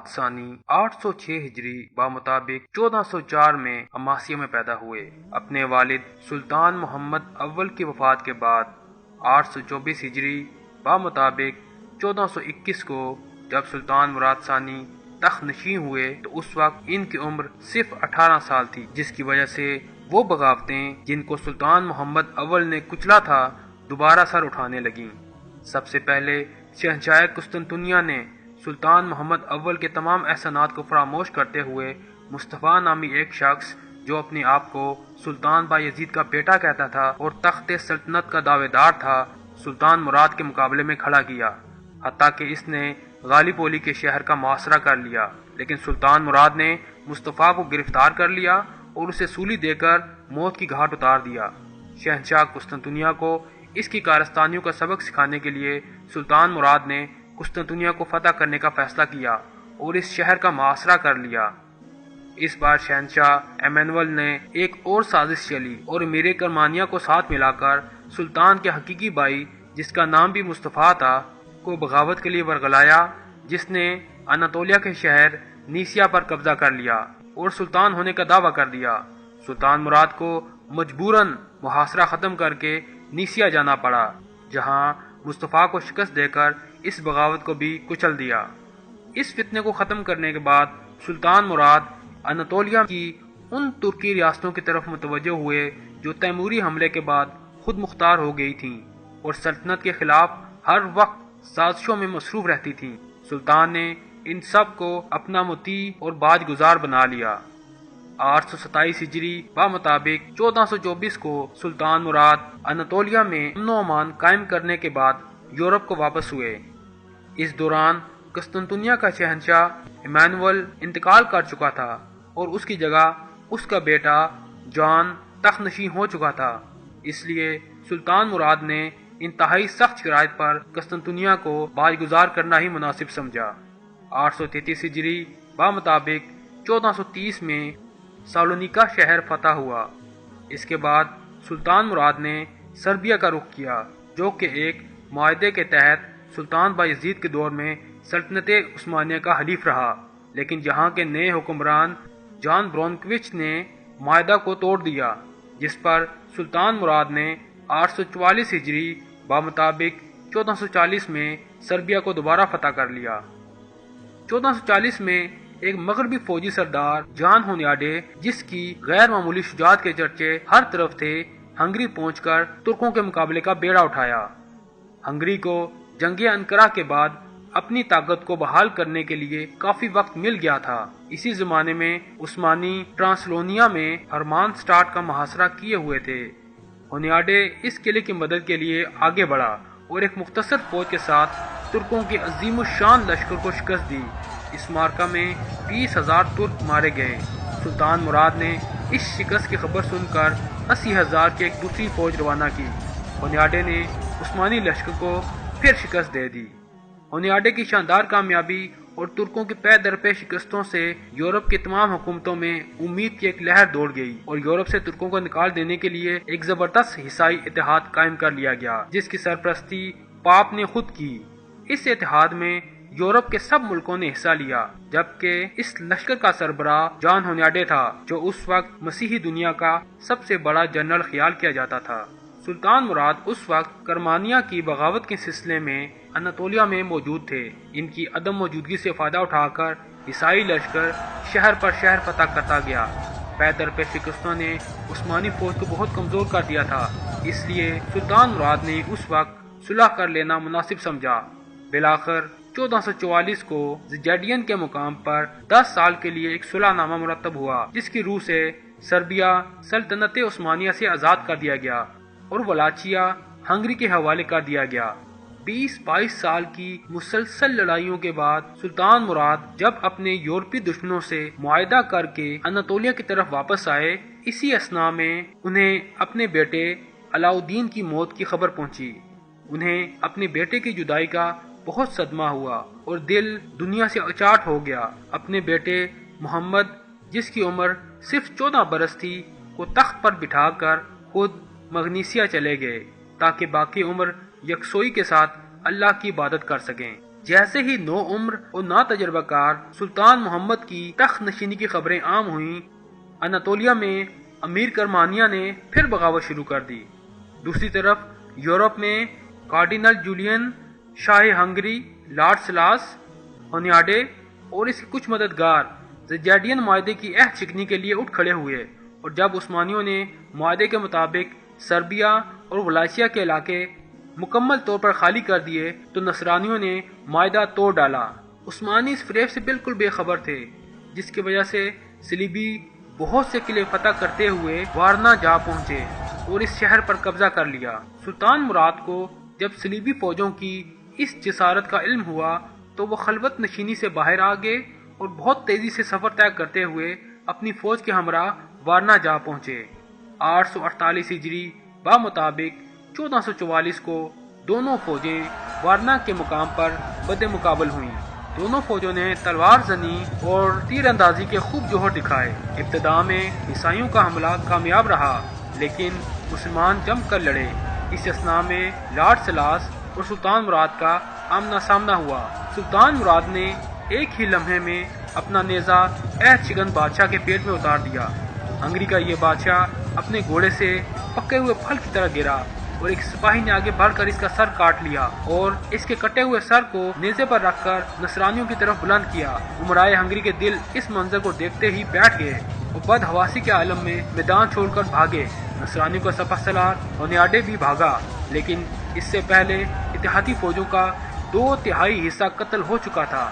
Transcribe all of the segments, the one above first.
مراد ثانی 806 ہجری بمطابق 1404 میں عماسیہ میں پیدا ہوئے۔ اپنے والد سلطان محمد اول کی وفات کے بعد 824 ہجری بمطابق 1421 کو جب سلطان مراد ثانی تخت نشین ہوئے تو اس وقت ان کی عمر صرف 18 سال تھی، جس کی وجہ سے وہ بغاوتیں جن کو سلطان محمد اول نے کچلا تھا دوبارہ سر اٹھانے لگیں۔ سب سے پہلے شہنشاہ قسطنطنیہ نے سلطان محمد اول کے تمام احسانات کو فراموش کرتے ہوئے مصطفیٰ نامی ایک شخص جو اپنے آپ کو سلطان بایزید کا بیٹا کہتا تھا اور تخت سلطنت کا دعوے دار تھا، سلطان مراد کے مقابلے میں کھڑا کیا، حتیٰ کہ اس نے غالیپولی کے شہر کا محاصرہ کر لیا۔ لیکن سلطان مراد نے مصطفیٰ کو گرفتار کر لیا اور اسے سولی دے کر موت کی گھاٹ اتار دیا۔ شہنشاہ قسطنطنیہ کو اس کی کارستانیوں کا سبق سکھانے کے لیے سلطان مراد نے قسطنطنیہ کو فتح کرنے کا فیصلہ کیا اور اس شہر کا محاصرہ کر لیا۔ اس بار شہنشاہ ایمانوئل نے ایک اور سازش چلی اور امیر کرمانیہ کو ساتھ ملا کر سلطان کے حقیقی بھائی جس کا نام بھی مصطفیٰ تھا کو بغاوت کے لیے ورگلایا، جس نے اناتولیہ کے شہر نیسیا پر قبضہ کر لیا اور سلطان ہونے کا دعویٰ کر دیا۔ سلطان مراد کو مجبوراً محاصرہ ختم کر کے نیسیا جانا پڑا، جہاں مصطفیٰ کو شکست دے کر اس بغاوت کو بھی کچل دیا۔ اس فتنے کو ختم کرنے کے بعد سلطان مراد اناتولیہ کی ان ترکی ریاستوں کی طرف متوجہ ہوئے جو تیموری حملے کے بعد خود مختار ہو گئی تھیں اور سلطنت کے خلاف ہر وقت سازشوں میں مصروف رہتی تھیں۔ سلطان نے ان سب کو اپنا مطیع اور باج گزار بنا لیا۔ 827 ہجری بمطابق 1424 کو سلطان مراد اناتولیہ میں امن و امان قائم کرنے کے بعد یورپ کو واپس ہوئے۔ اس دوران قسطنطنیہ کا شہنشاہ ایمانوئل انتقال کر چکا تھا اور اس کی جگہ اس کا بیٹا جان تخت نشین ہو چکا تھا، اس لیے سلطان مراد نے انتہائی سخت شرائط پر قسطنطنیہ کو باج گزار کرنا ہی مناسب سمجھا۔ 833 ہجری بمطابق 1430 میں سالونیکا شہر فتح ہوا۔ اس کے بعد سلطان مراد نے سربیا کا رخ کیا، جو کہ ایک معاہدے کے تحت سلطان بایزید کے دور میں سلطنت عثمانیہ کا حلیف رہا، لیکن جہاں کے نئے حکمران جان برونکوچ نے معاہدہ کو توڑ دیا، جس پر سلطان مراد نے 844 ہجری بمطابق 1440 میں سربیا کو دوبارہ فتح کر لیا۔ 1440 میں ایک مغربی فوجی سردار جان ہونیاڈے، جس کی غیر معمولی شجاعت کے چرچے ہر طرف تھے، ہنگری پہنچ کر ترکوں کے مقابلے کا بیڑا اٹھایا۔ ہنگری کو جنگ انقرہ کے بعد اپنی طاقت کو بحال کرنے کے لیے کافی وقت مل گیا تھا۔ اسی زمانے میں عثمانی ٹرانسلونیا میں ہرمان سٹارٹ کا محاصرہ کیے ہوئے تھے۔ ہونیاڈے اس قلعے کی مدد کے لیے آگے بڑھا اور ایک مختصر فوج کے ساتھ ترکوں کے عظیم الشان لشکر کو شکست دی۔ اس معرکہ میں 20,000 ترک مارے گئے۔ سلطان مراد نے اس شکست کی خبر سن کر 80,000 کی ایک دوسری فوج روانہ کی۔ ہونیاڈے نے عثمانی لشکر کو پھر شکست دے دی۔ ہونیاڈے کی شاندار کامیابی اور ترکوں کی پے در پے شکستوں سے یورپ کی تمام حکومتوں میں امید کی ایک لہر دوڑ گئی اور یورپ سے ترکوں کو نکال دینے کے لیے ایک زبردست عیسائی اتحاد قائم کر لیا گیا، جس کی سرپرستی پاپ نے خود کی۔ اس اتحاد میں یورپ کے سب ملکوں نے حصہ لیا، جبکہ اس لشکر کا سربراہ جان ہونیاڈے تھا، جو اس وقت مسیحی دنیا کا سب سے بڑا جنرل خیال کیا جاتا تھا۔ سلطان مراد اس وقت کرمانیہ کی بغاوت کے سلسلے میں اناتولیہ میں موجود تھے۔ ان کی عدم موجودگی سے فائدہ اٹھا کر عیسائی لشکر شہر پر شہر فتح کرتا گیا۔ پے در پے شکستوں نے عثمانی فوج کو بہت کمزور کر دیا تھا، اس لیے سلطان مراد نے اس وقت صلح کر لینا مناسب سمجھا۔ بالآخر 1444 کو زیجیڈین کے مقام پر 10 سال کے لیے ایک صلح نامہ مرتب ہوا، جس کی روح سے سربیا سلطنت عثمانیہ سے آزاد کر دیا گیا اور ولاچیا ہنگری کے حوالے کر دیا گیا۔ 20-22 سال کی مسلسل لڑائیوں کے بعد سلطان مراد جب اپنے یورپی دشمنوں سے معاہدہ کر کے اناتولیہ کی طرف واپس آئے، اسی اثناء میں انہیں اپنے بیٹے علاؤالدین کی موت کی خبر پہنچی۔ انہیں اپنے بیٹے کی جدائی کا بہت صدمہ ہوا اور دل دنیا سے اچاٹ ہو گیا۔ اپنے بیٹے محمد، جس کی عمر صرف 14 برس تھی، کو تخت پر بٹھا کر خود مغنیسیہ چلے گئے تاکہ باقی عمر یکسوئی کے ساتھ اللہ کی عبادت کر سکیں۔ جیسے ہی نو عمر اور نا تجربہ کار سلطان محمد کی تخت نشینی کی خبریں عام ہوئیں، اناتولیا میں امیر کرمانیہ نے پھر بغاوت شروع کر دی۔ دوسری طرف یورپ میں کارڈینل جولین، شاہ ہنگری لارڈ سلاس، ہونیاڈے اور اس کے کچھ مددگار زیڈین معاہدے کی عہد شکنی کے لیے اٹھ کھڑے ہوئے، اور جب عثمانیوں نے معاہدے کے مطابق سربیا اور ولاچیا کے علاقے مکمل طور پر خالی کر دیے تو نصرانیوں نے معاہدہ توڑ ڈالا۔ عثمانی اس فریب سے بالکل بے خبر تھے، جس کی وجہ سے صلیبی بہت سے قلعے فتح کرتے ہوئے وارنا جا پہنچے اور اس شہر پر قبضہ کر لیا۔ سلطان مراد کو جب صلیبی فوجوں کی اس جسارت کا علم ہوا تو وہ خلوت نشینی سے باہر آ گئے اور بہت تیزی سے سفر طے کرتے ہوئے اپنی فوج کے ہمراہ وارنا جا پہنچے۔ 848 ہجری بمطابق 1444 کو دونوں فوجیں وارنا کے مقام پر بد مقابل ہوئیں۔ دونوں فوجوں نے تلوار زنی اور تیر اندازی کے خوب جوہر دکھائے۔ ابتدا میں عیسائیوں کا حملہ کامیاب رہا، لیکن مسلمان جم کر لڑے۔ اس اثناء میں لارڈ سلاس اور سلطان مراد کا آمنا سامنا ہوا۔ سلطان مراد نے ایک ہی لمحے میں اپنا نیزہ عہد شکن بادشاہ کے پیٹ میں اتار دیا۔ ہنگری کا یہ بادشاہ اپنے گھوڑے سے پکے ہوئے پھل کی طرح گرا اور ایک سپاہی نے آگے بڑھ کر اس کا سر کاٹ لیا اور اس کے کٹے ہوئے سر کو نیزے پر رکھ کر نصرانیوں کی طرف بلند کیا۔ امرائے ہنگری کے دل اس منظر کو دیکھتے ہی بیٹھ گئے اور بدحواسی کے عالم میں میدان چھوڑ کر بھاگے۔ نصرانیوں کا سپہ سالار ہونیاڈے بھی بھاگا، لیکن اس سے پہلے اتحادی فوجوں کا 2/3 حصہ قتل ہو چکا تھا۔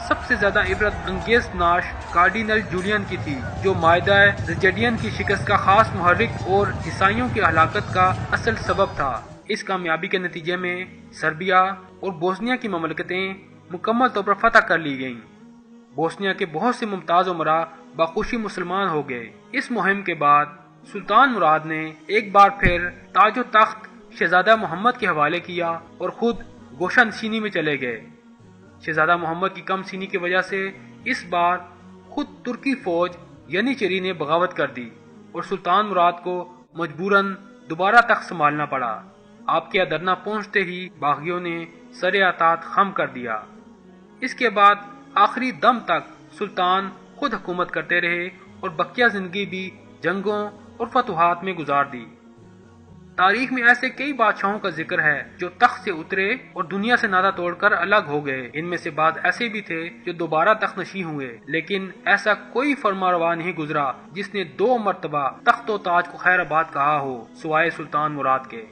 سب سے زیادہ عبرت انگیز ناش کارڈینل جولین کی تھی، جو معاہدہ زیڈین کی شکست کا خاص محرک اور عیسائیوں کی ہلاکت کا اصل سبب تھا۔ اس کامیابی کے نتیجے میں سربیا اور بوسنیا کی مملکتیں مکمل طور پر فتح کر لی گئیں۔ بوسنیا کے بہت سے ممتاز امراء بخوشی مسلمان ہو گئے۔ اس مہم کے بعد سلطان مراد نے ایک بار پھر تاج و تخت شہزادہ محمد کے حوالے کیا اور خود گوشہ نشینی میں چلے گئے۔ شہزادہ محمد کی کم سینی کی وجہ سے اس بار خود ترکی فوج ینیچری نے بغاوت کر دی اور سلطان مراد کو مجبوراً دوبارہ تخت سنبھالنا پڑا۔ آپ کے ادرنا پہنچتے ہی باغیوں نے سر اطاعت خم کر دیا۔ اس کے بعد آخری دم تک سلطان خود حکومت کرتے رہے اور بقیہ زندگی بھی جنگوں اور فتوحات میں گزار دی۔ تاریخ میں ایسے کئی بادشاہوں کا ذکر ہے جو تخت سے اترے اور دنیا سے ناطہ توڑ کر الگ ہو گئے۔ ان میں سے بعض ایسے بھی تھے جو دوبارہ تخت نشین ہوئے، لیکن ایسا کوئی فرمانروا نہیں گزرا جس نے 2 مرتبہ تخت و تاج کو خیر آباد کہا ہو، سوائے سلطان مراد کے۔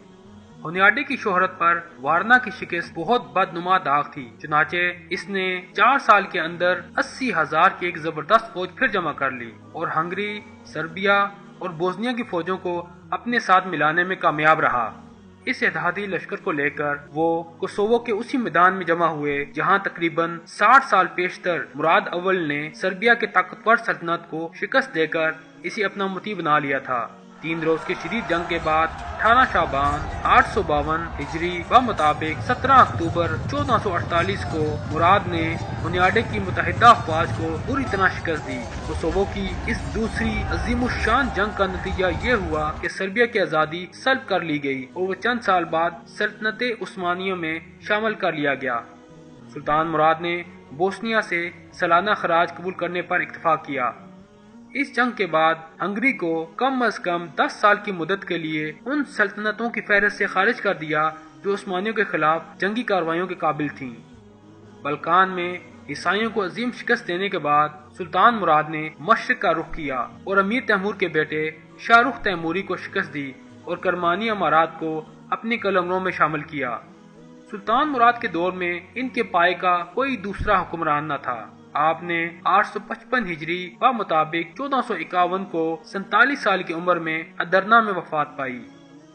ہونیاڈے کی شہرت پر وارنا کی شکست بہت بدنما داغ تھی، چنانچہ اس نے 4 سال کے اندر 80,000 کی ایک زبردست فوج پھر جمع کر لی اور ہنگری، سربیا اور بوسنیا کی فوجوں کو اپنے ساتھ ملانے میں کامیاب رہا۔ اس اتحادی لشکر کو لے کر وہ کوسوو کے اسی میدان میں جمع ہوئے جہاں تقریباً 60 سال پیشتر مراد اول نے سربیا کے طاقتور سلطنت کو شکست دے کر اسے اپنا مطیع بنا لیا تھا۔ 3 روز کی شدید جنگ کے بعد 18 شعبان 852 ہجری بمطابق 17 اکتوبر 1448 کو مراد نے ہونیاڈے کی متحدہ افواج کو بری طرح شکست دی۔ کوسوو کی اس دوسری عظیم الشان جنگ کا نتیجہ یہ ہوا کہ سربیا کی آزادی سلب کر لی گئی اور وہ چند سال بعد سلطنت عثمانیہ میں شامل کر لیا گیا۔ سلطان مراد نے بوسنیا سے سالانہ خراج قبول کرنے پر اکتفا کیا۔ اس جنگ کے بعد ہنگری کو کم از کم 10 سال کی مدت کے لیے ان سلطنتوں کی فہرست سے خارج کر دیا جو عثمانیوں کے خلاف جنگی کارروائیوں کے قابل تھیں۔ بلکان میں عیسائیوں کو عظیم شکست دینے کے بعد سلطان مراد نے مشرق کا رخ کیا اور امیر تیمور کے بیٹے شاہ رخ تیموری کو شکست دی اور کرمانی امارات کو اپنے قلمروں میں شامل کیا۔ سلطان مراد کے دور میں ان کے پائے کا کوئی دوسرا حکمران نہ تھا۔ آپ نے 855 ہجری بمطابق 1451 کو 47 سال کی عمر میں ادرنا میں وفات پائی۔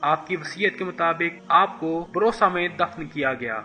آپ کی وصیت کے مطابق آپ کو بروسا میں دفن کیا گیا۔